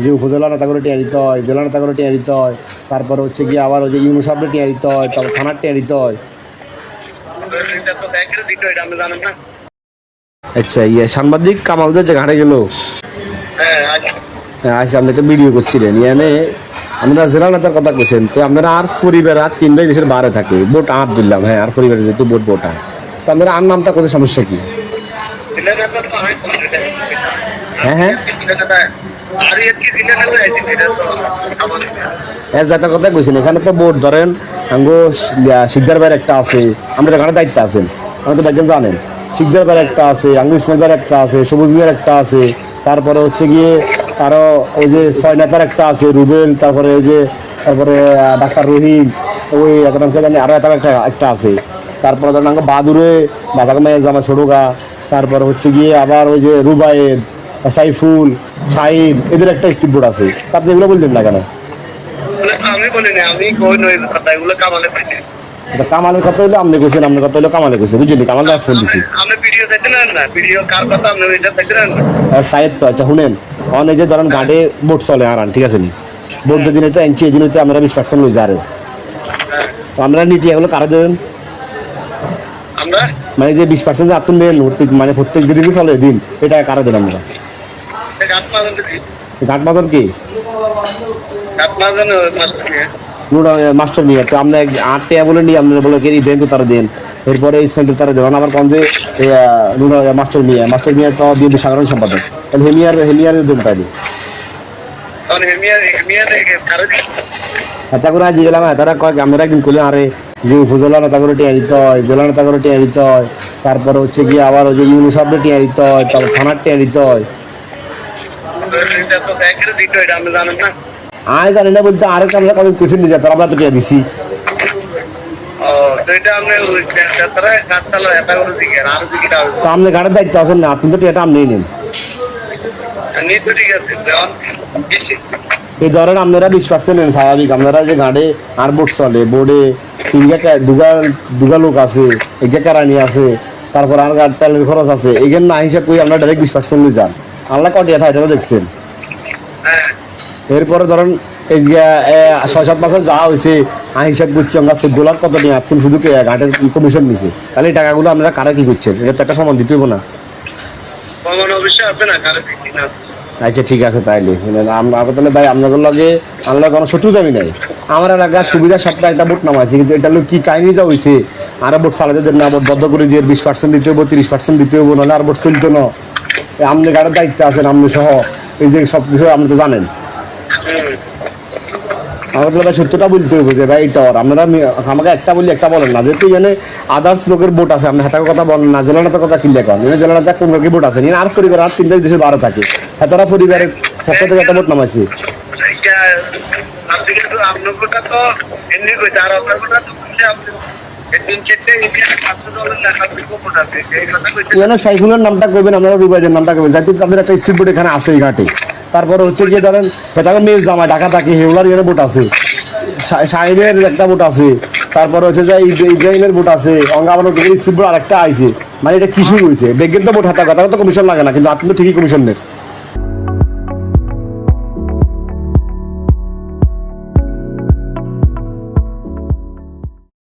যে উপজেলা নেতাগুলো টিয়া দিতে হয়, জেলা নেতাগুলো টিয়া দিতে হয়, তারপরে হচ্ছে গিয়ে আবার ওই যে ইউনো সাহেবরে টিয়া দিতে হয়, তারপর থানার টিয়া দিতে হয়। আচ্ছা সাংবাদিক কামাল যে ঘাটে গেল, আচ্ছা আপনি একটা ভিডিও করছিলেন ইয়ানে আপনারা জেলা নেতার কথা বলছেন, তো আপনারা আর পরিবার আর তিনটাই দেশের বাইরে থাকে, ভোট আর দিলাম, হ্যাঁ আর পরিবারের যেহেতু ভোট আর তো আপনারা আর নামটা কোথায় সমস্যা কি? হ্যাঁ হ্যাঁ যাতার কথা কইছেন, এখানে তো ভোট ধরেন আঙ্গো শিকদার ভাইয়ের একটা আছে, আমরা এখানে দায়িত্ব আছেন, আমরা তো একজন জানেন শিকদার ভাইয়ের একটা আছে, আঙ্গু ইসমাইল ভাইয়ের একটা আছে, সবুজ মিয়ার একটা আছে, তারপরে হচ্ছে গিয়ে আরো ওই যে ছয় নেতার একটা আছে রুবেল, তারপরে ওই যে তারপরে ডাক্তার রহিম, ওই জানি আরো একটা আছে, তারপরে ধরেন আঙ্গো বাহাদুরে বাদাকা মেয়ে জামা ছোটগা, তারপরে হচ্ছে গিয়ে আবার ওই যে রুবায়েদ, সাইফুল, শাহিন, এদের একটা স্পিড বোর্ড আছে, আপনি এগুলো বললেন না কেন? কামালের কথা হইলো আপনি কইছেন, আপনার কথা হইলো কামালে কইছে, বুঝলি কামাল ফোন দিছি সাইদ তো। আচ্ছা শুনেন, অনেক যে ধরেন গাড়ি বোট চলে আর ঠিক আছে নি, বোট যেদিন হইতে আনছি এদিন হইতে আমরা 20% লই যারে, আমরা নিটি এগুলো কারা দেবেন? মানে যে 20% আপনি নেন মানে প্রত্যেক যেদিনই চলে দিন, এটা কারা দেন আমরা? ঘাট মাদন কি মাস্টার নিয়ে তো আমরা 8 টাকা বলে নিই, আপনারা বলে কি ব্যাংক তারা দেন, এরপরে ইসলামপুর তারা দেন, আমার কম যে মাস্টার নিয়ে তো বিএনপি সাধারণ সম্পাদক, হেমিয়ার দেন পাইনি তারপরে আজ গেলাম, তারা কয়েক আমরা একদিন করলে আরে যে উপজেলা নেতাগুলো টিয়া দিতে হয়, জেলা নেতাগুলো টিয়া দিতে হয়, তারপরে হচ্ছে গিয়ে আবার ওই যে ইউনো সাহেবরে টিয়া দিতে হয়, তারপর থানার টিয়া দিতে হয়। আয় জানি না বলতে আরেক আমরা কত কোচিং নিয়ে যেতাম, আমরা তো টিয়া দিছি। তো আপনি গাড়ির দায়িত্ব আছেন না, আপনি তো টিয়াটা আপনি নেন। এই ধরেন আপনারা 20% নেন স্বাভাবিক, আপনারা যে গাড়ি আর বোর্ড চলে, বোর্ডে দুগা লোক আছে, এগিয়ে কারানি আছে, তারপর আর তেলের খরচ আছে, এখানে না হিসাব করে আমরা ডাইরেক্ট 20% নিয়ে যান, আল্লাহ কটিয়া থাকে এটা দেখছেন। এরপরে ধরেন এই যে 6-7 মাসে যা হয়েছে হিসাব করছি আমরা 14 লাখ কত নিয়ে আপনি শুধু ঘাটের কমিশন নিছে, তাহলে এই টাকাগুলো আপনারা কারা কি করছেন, এটা তো একটা প্রমাণ দিতে হইব না? আচ্ছা ঠিক আছে, তাইলে তাহলে ভাই আপনাদের লগে আল্লাহ কোনো শত্রু দামি নাই, আমার এলাকার সুবিধার সাথে একটা ভোট নামাইছে, কিন্তু এটা কি কাহিনী যা হয়েছে, আর ভোট চালাতে দেন না, ভোট বদ্ধ করে দিয়ে 20% দিতে হবো, 30% দিতে হবো, নাহলে আর ভোট চলতো না। আপনি গাড়ির দায়িত্ব আছেন, আপনি সহ এই যে সব কিছু আপনি তো জানেন, আমাদের ভাই সত্যটা বলতে হবে যে ভাই এটা আপনারা আমাকে একটা বলি একটা বলেন না, যেহেতু এখানে আদার্স লোকের ভোট আছে, আপনি হাতার কথা বলেন না, জেলা নেতার কথা কিনলে কন, জেলা নেতা কোন লোকের ভোট আছে আর পরিবার আর 3টা দেশে 12 থাকে, হেতারা পরিবারের পক্ষ থেকে একটা ভোট নামাইছে। সাইফুলের নামটা কইবেন, আপনারা রুবাইদের নামটা কইবেন, যেহেতু তাদের একটা স্ট্রিট বোর্ড এখানে আছে এই ঘাটে, তারপরে হচ্ছে গিয়ে ধরেন হেতাকে মেয়ে জামাই ঢাকা থাকে, হেউলার এখানে ভোট আছে, শাহিনের একটা ভোট আছে, তারপরে হচ্ছে যে ইব্রাহিমের ভোট আছে, অঙ্গাবানোর স্ট্রিট বোর্ড আরেকটা আইছে, মানে এটা কিছু হয়েছে বেগের তো ভোট হাতা কথা তো কমিশন লাগে না, কিন্তু আপনি তো ঠিকই কমিশন নেন।